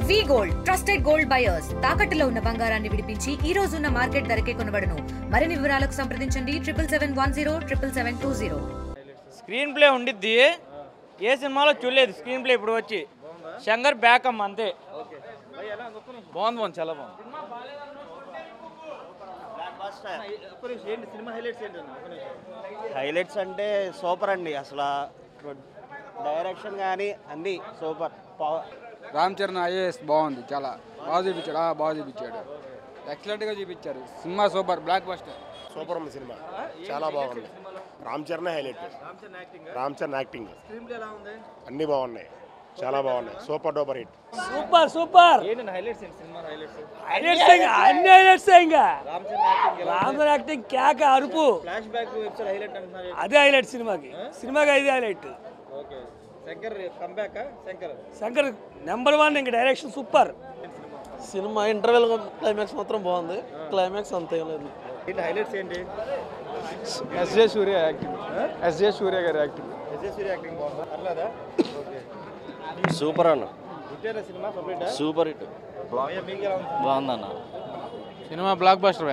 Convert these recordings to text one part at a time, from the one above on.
వి gold trusted gold buyers తాకట్టులో ఉన్న బంగారాన్ని విడిపించి ఈ రోజు ఉన్న మార్కెట్ ధరకే కొనబడును. మరిన్ని వివరాలకు సంప్రదించండి 77107720. స్క్రీన్ ప్లే ఉండిద్ది. ఏ సినిమాలో చూడలేదు స్క్రీన్ ప్లే ఇప్పుడు వచ్చి. శంకర్ బ్యాకమ్ అంతే. బాగుంది, చాలా బాగుంది. హైలైట్స్ అంటే సూపర్ అండి. అసలు డైరెక్షన్ కానీ అన్నీ సూపర్. రామ్ చరణ్ ఐఏఎస్ బాగుంది, చాలా బాగా చూపించాడు. ఎక్సలెంట్గా చూపించారు. Cinema super, block buster. Super ఉంది సినిమా, చాలా బాగుంది. రామ్ చరణ్ హైలైట్. రామ్ చరణ్ యాక్టింగ్ అన్నీ బాగున్నాయి, చాలా బాగున్నాయి. Super duper hit. Super Ram acting కేక అరుపు. అదే హైలైట్ సినిమాకి అదే హైలైట్. శంకర్ నెంబర్ 1. ఇంక direction super. Cinema interval climax మాత్రం బాగుంది. క్లైమాక్స్ అంతే లేదు. హైలైట్స్ ఏంటి? ఎస్జే సూర్య గారి యాక్టింగ్. సూపర్ అన్న, సూపర్ హిట్. బాగుందన్న cinema block buster.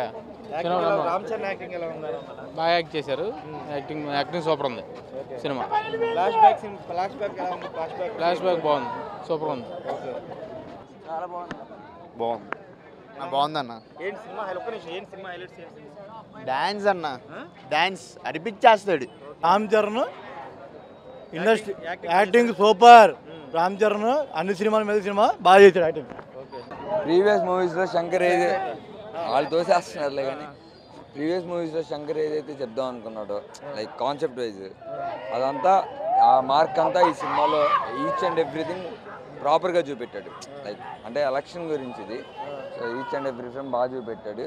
Ram Charan acting ఎలా ఉంది? బాగా యాక్ట్ చేశారు. యాక్టింగ్ సూపర్ ఉంది. సినిమా ఫ్లాష్ బ్యాక్ ఎలా ఉంది? ఫ్లాష్ బ్యాక్ బాగుంది, సూపర్ ఉంది. చాలా బాగుంది. బాగుందన్న. ఏంటి సినిమా హైలైట్స్? డాన్స్ అన్న, డాన్స్ అనిపించేస్తాడు. Ram Charan industry acting super. Ram Charan అన్ని సినిమాల మీద సినిమా బాగా చేశాడు యాక్టింగ్. ప్రీవియస్ మూవీస్లో శంకర్ వాళ్ళు తోసేస్తున్నారులే, కానీ ప్రీవియస్ మూవీస్లో శంకర్ ఏదైతే చెప్దాం అనుకున్నాడో లైక్ కాన్సెప్ట్ వైజ్ అదంతా ఆ మార్క్ అంతా ఈ సినిమాలో ఈచ్ అండ్ ఎవ్రీథింగ్ ప్రాపర్గా చూపెట్టాడు. లైక్ అంటే ఎలక్షన్ గురించి ఇది. సో ఈచ్ అండ్ ఎవ్రీథింగ్ బాగా చూపెట్టాడు.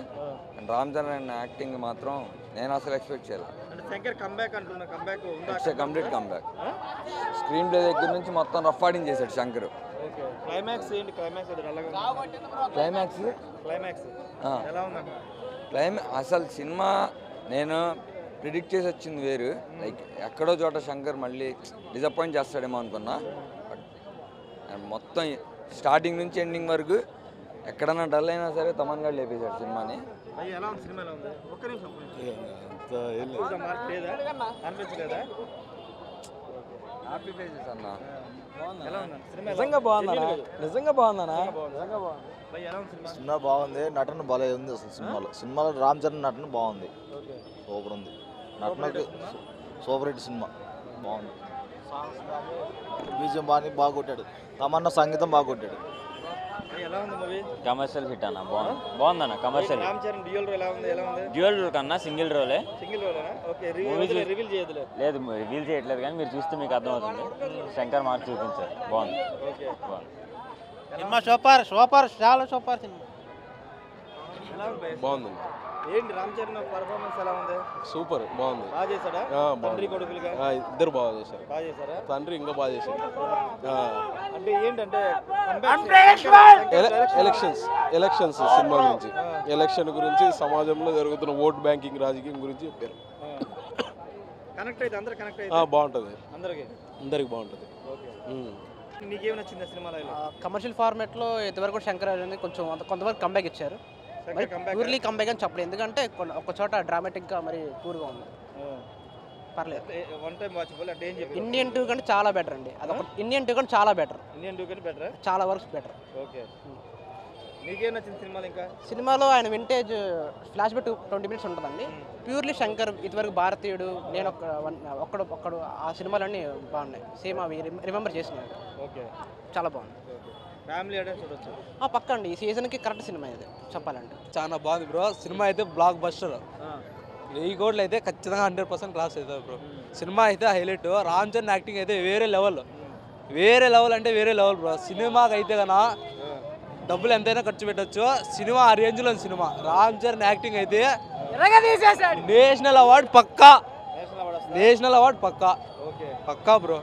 అండ్ రామ్ చరణ్ యాక్టింగ్ మాత్రం నేను అసలు ఎక్స్పెక్ట్ చేయలేదు. It's complete comeback. Screen play దగ్గర నుంచి మొత్తం రఫాడింగ్ చేశాడు శంకర్. క్లైమాక్స్ అసలు సినిమా నేను ప్రిడిక్ట్ చేసి వచ్చింది వేరు. లైక్ ఎక్కడో చోట శంకర్ మళ్ళీ డిసప్పాయింట్ చేస్తాడేమో అనుకున్నా. బట్ మొత్తం స్టార్టింగ్ నుంచి ఎండింగ్ వరకు ఎక్కడన్నా డల్ అయినా సరే తమన్ గారు లేపేశాడు సినిమాని. హ్యాపీ ఫేజెస్ అన్న. నిజంగా బాగుందనా? సినిమా బాగుంది. నటన బాగా ఉంది అసలు సినిమాలో రామ్ చరణ్ నటన బాగుంది, సూపర్ ఉంది. నటనకి సూపర్ హిట్ సినిమా, బాగుంది. బీజం బాగా కొట్టాడు. తమన్నా సంగీతం బాగా కొట్టాడు. కమర్షియల్ హిట్ అన్న. బాగుందన్న కమర్షియల్. డ్యూయల్ రోల్ కన్నా సింగిల్ రోలే. లేదు రివీల్ చేయట్లేదు, కానీ మీరు చూస్తే మీకు అర్థమవుతుంది. శంకర్ మార్క్ చూపించారు. బాగుంది. సినిమా సూపర్ చాలా సూపర్ సినిమా. బాగుంది. ఏంటి రామ్ చరణ్ పర్ఫార్మెన్స్ ఎలా ఉంది? సూపర్, బాగుంది. బాగా చేశాడా? తండ్రి కొడుకులుగా ఇద్దరు బాగా చేశారు. తండ్రి ఇంకా బాగా చేశారు. అంటే ఏంటంటే ఎలక్షన్స్ సినిమా గురించి, ఎలక్షన్ గురించి, సమాజంలో జరుగుతున్న ఓట్ బ్యాంకింగ్ రాజకీయం గురించి చెప్పారు. కనెక్ట్ అయితే అందరూ కనెక్ట్ అయితే బాగుంటుంది. అందరికి బాగుంటుంది. నీకేం నచ్చింది సినిమాలో? కమర్షియల్ ఫార్మాట్లో ఇంతవరకు శంకర్ కొంచెం కొంతవరకు కంబ్యాక్ ఇచ్చారు. ప్యూర్లీ కంబ్యాక్ అని చెప్పలేదు, ఎందుకంటే ఒక చోట డ్రామాటిక్గా మరి పూర్గా ఉంది. పర్లేదు. ఇండియన్ 2 కంటే చాలా బెటర్ అండి. అదొక ఇండియన్ 2 కంటే చాలా బెటర్. చాలా వర్క్స్ బెటర్. నీకేం నచ్చింది సినిమాలో? ఇంకా సినిమాలో ఆయన వింటేజ్ ఫ్లాష్ బ్యాక్ 20 minutes ఉంటుందండి. ప్యూర్లీ శంకర్ ఇదివరకు భారతీయుడు, నేను ఒక్కడు ఆ సినిమాలన్నీ బాగున్నాయి. సేమ్ అవి రిమెంబర్ చేసినాయి. చాలా బాగుంది. ఫ్యామిలీ ఆడియన్స్ చూడొచ్చు. పక్క అండి. ఈ సీజన్కి కరెక్ట్ సినిమా ఇది చెప్పాలంటే. చాలా బాగుంది బ్రో. సినిమా అయితే బ్లాక్ బస్టర్. 1000 కోట్లు అయితే ఖచ్చితంగా 100% క్లాస్ అవుతుంది బ్రో. సినిమా అయితే హైలైట్. రామ్ చరణ్ యాక్టింగ్ అయితే వేరే లెవెల్ అంటే వేరే లెవెల్ బ్రో. సినిమాకి అయితే కన్నా డబ్బులు ఎంతైనా ఖర్చు పెట్టచ్చు. సినిమా ఆ రేంజ్లో సినిమా. రామ్ చరణ్ యాక్టింగ్ అయితే నేషనల్ అవార్డు పక్కా. పక్కా బ్రో,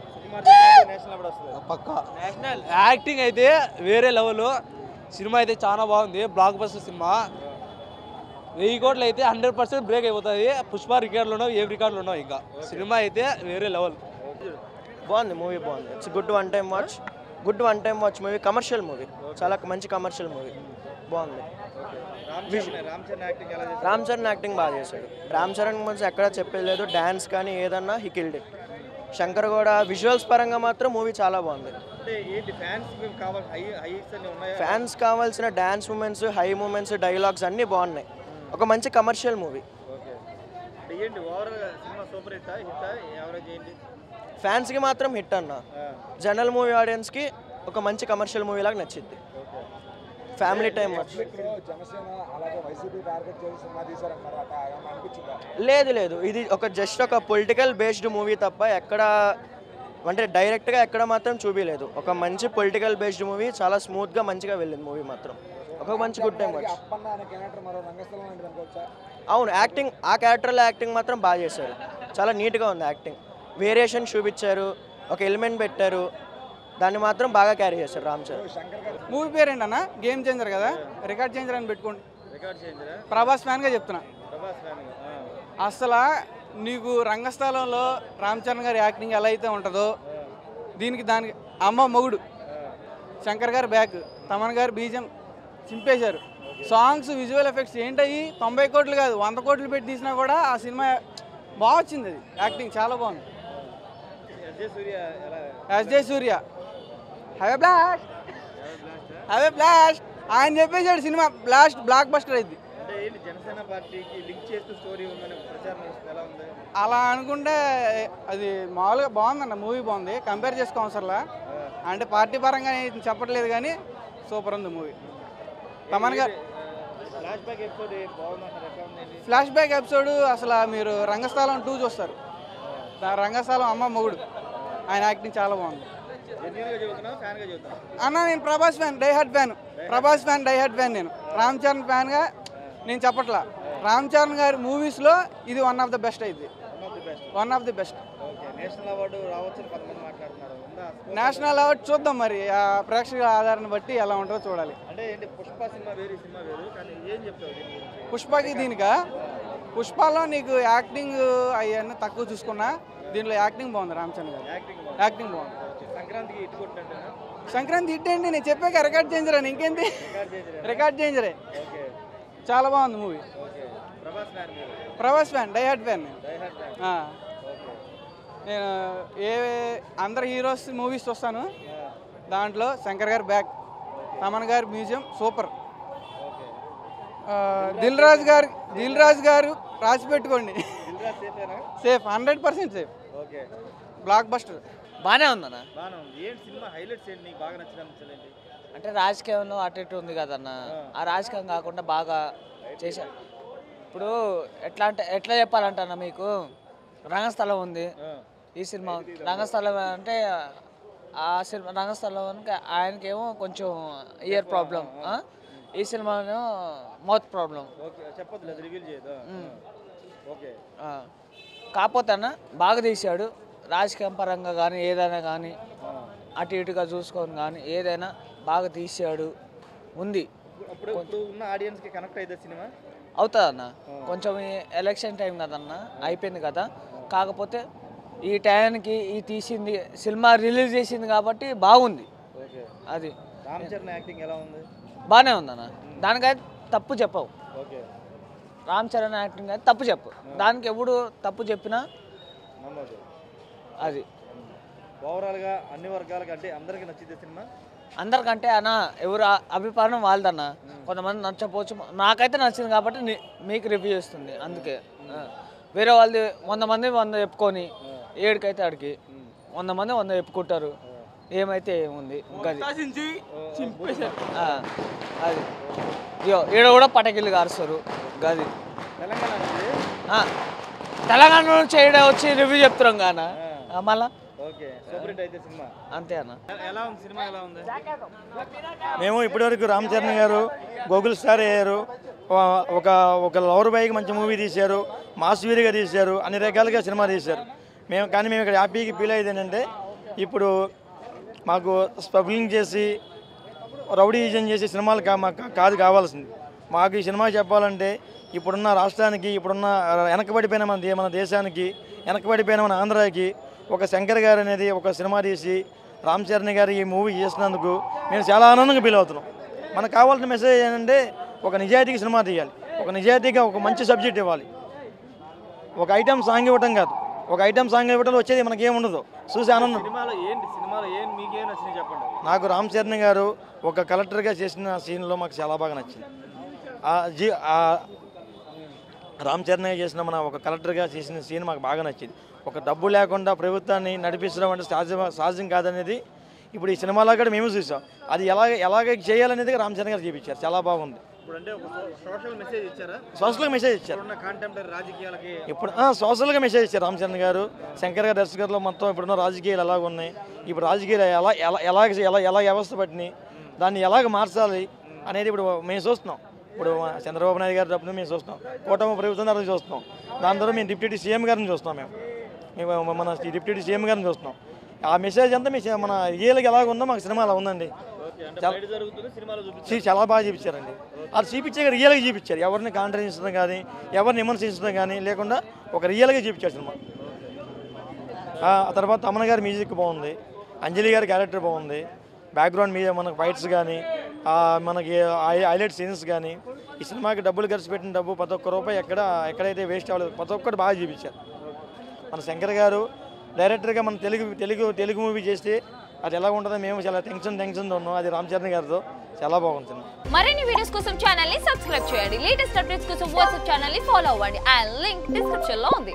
పక్కా. యాక్టింగ్ అయితే వేరే లెవెల్. సినిమా అయితే చాలా బాగుంది. Block buster cinema. 1000 కోట్లు అయితే 100% బ్రేక్ అయిపోతుంది. పుష్ప రికార్డులు ఉన్నావు, ఏం రికార్డులు ఉన్నావు. ఇంకా సినిమా అయితే వేరే లెవెల్. బాగుంది, మూవీ బాగుంది. It's good one time watch. Good one time watch movie, commercial movie, చాలా మంచి కమర్షియల్ మూవీ, బాగుంది. రామ్ చరణ్ యాక్టింగ్ బాగా చేశాడు. రామ్ చరణ్ గురించి ఎక్కడా చెప్పేది లేదు, డ్యాన్స్ కానీ ఏదన్నా హీ కిల్డ్ ఇట్. శంకర్ కూడా విజువల్స్ పరంగా మాత్రం మూవీ చాలా బాగుంది. ఫ్యాన్స్ కావాల్సిన dance moments, high moments, dialogues అన్నీ బాగున్నాయి. ఒక మంచి కమర్షియల్ మూవీ. ఫ్యాన్స్కి మాత్రం హిట్ అన్న, జనరల్ మూవీ ఆడియన్స్కి ఒక మంచి కమర్షియల్ మూవీ లాగా నచ్చింది. ఫ్యామిలీ టైం లేదు, ఇది ఒక జస్ట్ ఒక పొలిటికల్ బేస్డ్ మూవీ తప్ప ఎక్కడ అంటే డైరెక్ట్గా ఎక్కడ మాత్రం చూపించలేదు. ఒక మంచి పొలిటికల్ బేస్డ్ మూవీ, చాలా స్మూత్గా మంచిగా వెళ్ళింది మూవీ మాత్రం. ఒక మంచి గుడ్ టైం వచ్చి. అవును, యాక్టింగ్ ఆ క్యారెక్టర్లో యాక్టింగ్ మాత్రం బాగా చేశారు, చాలా నీట్గా ఉంది యాక్టింగ్. వేరియేషన్ చూపించారు, ఒక ఎలిమెంట్ పెట్టారు, దాన్ని మాత్రం బాగా క్యారీ చేశారు రామ్ చరణ్. మూవీ పేరు ఏంటన్నా? గేమ్ చేంజర్ కదా, రికార్డ్ చేంజర్ అని పెట్టుకోండి. ప్రభాస్ ఫ్యాన్గా చెప్తున్నా. అసలు నీకు రంగస్థలంలో రామ్ చరణ్ గారి యాక్టింగ్ ఎలా అయితే ఉంటుందో దానికి అమ్మ మొగుడు, శంకర్ గారు బ్యాక్, తమన్ గారు బీజం చింపేశారు. సాంగ్స్, విజువల్ ఎఫెక్ట్స్ ఏంటవి 90 కోట్లు కాదు 100 కోట్లు పెట్టి తీసినా కూడా ఆ సినిమా బాగా వచ్చింది. అది యాక్టింగ్ చాలా బాగుంది. SJ Surya have a blast ఆయన చెప్పేసాడు, సినిమా బ్లాక్ బస్టర్ అయింది. అలా అనుకుంటే అది మామూలుగా బాగుందన్న, మూవీ బాగుంది, కంపేర్ చేసుకోవసరలా. అంటే పార్టీ పరంగా చెప్పట్లేదు కానీ సూపర్ ఉంది మూవీ. తమన్ గారు ఫ్లాష్ బ్యాక్ ఎపిసోడ్ అసలు మీరు రంగస్థలం 2 చూస్తారు. రంగస్థలం అమ్మ మొగుడు ఆయన యాక్టింగ్ చాలా బాగుంది అన్న. నేను ప్రభాస్ ఫ్యాన్, డైహార్డ్ ఫ్యాన్. నేను రామ్ చరణ్ ఫ్యాన్గా నేను చెప్పట్లా. రామ్ చరణ్ గారి మూవీస్లో ఇది వన్ ఆఫ్ ద బెస్ట్ అయింది, one of the best. National award చూద్దాం మరి, ఆ ప్రేక్షకుల ఆధారాన్ని బట్టి ఎలా ఉంటుందో చూడాలి. పుష్పకి దీనికా, పుష్పలో నీకు యాక్టింగ్ అవన్నీ తక్కువ చూసుకున్నా, దీనిలో యాక్టింగ్ బాగుంది. రామ్ చరణ్ గారు యాక్టింగ్ బాగుంది. సంక్రాంతి హిట్ ఏంటి, నేను చెప్పాక రికార్డ్ చేంజర్ అని, ఇంకేంటి రికార్డ్ చేంజరే. చాలా బాగుంది movie. Prabhas fan, diehard fan నేను. అందరు హీరోస్ మూవీస్ చూస్తాను, దాంట్లో శంకర్ గారు బ్యాక్, తమన్ గారు మ్యూజియం సూపర్. దిల్ రాజు గారు రాసి పెట్టుకోండి, సేఫ్ 100% సేఫ్. బ్లాక్ బస్టర్ బాగానే ఉందన్న. అంటే రాజకీయంలో అటు ఇటు ఉంది కదన్న, ఆ రాజకీయం కాకుండా బాగా చేశారు. ఇప్పుడు ఎట్లా చెప్పాలంటన్నా, మీకు రంగస్థలం ఉంది, ఈ సినిమా రంగస్థలం అంటే ఆ సినిమా రంగస్థలానికి ఆయనకేమో కొంచెం ఇయర్ ప్రాబ్లం, ఈ సినిమాలో మౌత్ ప్రాబ్లం. కాకపోతే అన్న బాగా తీశాడు, రాజకీయం పరంగా కానీ ఏదైనా కానీ అటు ఇటుగా చూసుకొని కానీ ఏదైనా బాగా తీసాడు ఉంది. అవుతుంది అన్న, కొంచెం ఎలక్షన్ టైం కదన్న, అయిపోయింది కదా. కాకపోతే ఈ టైంకి ఈ తీసింది సినిమా రిలీజ్ చేసింది కాబట్టి బాగుంది. అది బాగానే ఉందన్న, దానికైతే తప్పు చెప్పవు. రామ్ చరణ్ యాక్టింగ్ అయితే తప్పు చెప్పు, దానికి ఎప్పుడు తప్పు చెప్పినా అది ఓవరాల్గా అన్ని వర్గాలకి అంటే అందరికీ నచ్చింది సినిమా. అందరికంటే అన్న ఎవరు అభిప్రాయం వాళ్ళదన్న, కొంతమంది నచ్చపోవచ్చు, నాకైతే నచ్చింది కాబట్టి మీకు రివ్యూ చేస్తుంది. అందుకే వేరే వాళ్ళది 100 మంది 100 చెప్పుకొని ఏడుకైతే ఆడికి 100 మంది 100 చెప్పుకుంటారు, ఏమైతే ఏముంది గది. అది ఈడ కూడా పటకిల్లు కారుస్తారు గది. తెలంగాణ నుంచి ఏడ వచ్చి రివ్యూ చెప్తున్నాం కానా మళ్ళా. అంతే అన్న. మేము ఇప్పటివరకు రామ్ చరణ్ గారు గూగుల్ స్టార్ అయ్యారు, ఒక లవర్ బాయ్కి మంచి మూవీ తీశారు, మాస్ వీరిగా తీశారు, అన్ని రకాలుగా సినిమా తీశారు. మేము ఇక్కడ హ్యాపీగా ఫీల్ అయ్యేది ఏంటంటే, ఇప్పుడు మాకు స్పబ్లింగ్ చేసి రౌడీజన్ చేసే సినిమాలు కాదు కావాల్సింది. మాకు ఈ సినిమా చెప్పాలంటే ఇప్పుడున్న రాష్ట్రానికి, ఇప్పుడున్న వెనకబడిపోయిన మన దేశానికి, వెనకబడిపోయిన మన ఆంధ్రాకి ఒక శంకర్ గారు అనేది ఒక సినిమా తీసి రామ్ చరణ్ గారు ఈ మూవీ చేసినందుకు మేము చాలా ఆనందంగా ఫీల్ అవుతున్నాం. మనకు కావాల్సిన మెసేజ్ ఏంటంటే ఒక నిజాయితీకి సినిమా తీయాలి, ఒక నిజాయితీగా ఒక మంచి సబ్జెక్ట్ ఇవ్వాలి. ఒక ఐటమ్ సాంగ్ ఇవ్వటం కాదు, ఒక ఐటమ్ సాంగ్ ఇవ్వటంలో వచ్చేది మనకేముండదు, చూసి ఆనందం. సినిమాలో ఏం మీకేం నచ్చింది చెప్పండి. నాకు రామ్ చరణ్ గారు ఒక కలెక్టర్గా చేసిన సీన్లో మాకు చాలా బాగా నచ్చింది. రామ్ చరణ్ చేసిన మన ఒక కలెక్టర్గా చేసిన సీన్ మాకు బాగా నచ్చింది. ఒక డబ్బు లేకుండా ప్రభుత్వాన్ని నడిపించడం అంటే సహజం కాదనేది ఇప్పుడు ఈ సినిమాలో కూడా మేము చూసాం. అది ఎలాగ చేయాలనేది రామ్ చరణ్ గారు చూపించారు, చాలా బాగుంది. ఇప్పుడు అంటే ఒక సోషల్ మెసేజ్ ఇచ్చారా? సోషల్గా మెసేజ్ ఇచ్చారు. ఇప్పుడున్న కాంటెంపరీ రాజకీయాలకి ఇప్పుడు సోషల్గా మెసేజ్ ఇచ్చారు రామ్ చరణ్ గారు. శంకర్ గారు దర్శకత్వంలో మొత్తం ఇప్పుడున్న రాజకీయాలు ఎలాగ ఉన్నాయి, ఇప్పుడు రాజకీయాలు ఎలా వ్యవస్థ పట్టినాయి, దాన్ని ఎలాగ మార్చాలి అనేది ఇప్పుడు మేము చూస్తున్నాం. ఇప్పుడు చంద్రబాబు నాయుడు గారి తరపున మేము చూస్తున్నాం, కూటమి ప్రభుత్వం తరపున చూస్తున్నాం, దాని ద్వారా మేము డిప్యూటీ సీఎం గారిని చూస్తున్నాం, మేము మన డిప్యూటీ సీఎం గారిని చూస్తున్నాం. ఆ మెసేజ్ అంతా మన ఏళ్ళకి ఎలాగ ఉందో మాకు సినిమా అలా ఉందండి. చాలా బాగా చూపించారండి. అది చూపించే రియల్గా చూపించారు, ఎవరిని కాంట్రడించడం కానీ ఎవరిని విమర్శించడం కానీ లేకుండా ఒక రియల్గా చూపించారు సినిమా. ఆ తర్వాత తమన్ గారి మ్యూజిక్ బాగుంది, అంజలి గారి క్యారెక్టర్ బాగుంది, బ్యాక్గ్రౌండ్ మీద మనకు ఫైట్స్ కానీ మనకి హైలైట్ సీన్స్ కానీ ఈ సినిమాకి డబ్బులు ఖర్చు పెట్టిన డబ్బు ప్రతి ఒక్క రూపాయి ఎక్కడైతే వేస్ట్ అవ్వలేదు, ప్రతి ఒక్కటి బాగా చూపించారు. మన శంకర్ గారు డైరెక్టర్గా మన తెలుగు మూవీ చేస్తే అది ఎలా ఉంటుందో మేము చాలా టెన్షన్ ఉన్నాం. అది రామ్ చరణ్ గారితో చాలా బాగుంటుంది. మరిన్ని వీడియోస్ కోసం ఛానల్ ని సబ్స్క్రైబ్ చేయండి. లేటెస్ట్ అప్డేట్స్ కోసం వాట్సాప్ ఛానల్ ని ఫాలో అవ్వండి. ఆ లింక్ డిస్క్రిప్షన్ లో ఉంది.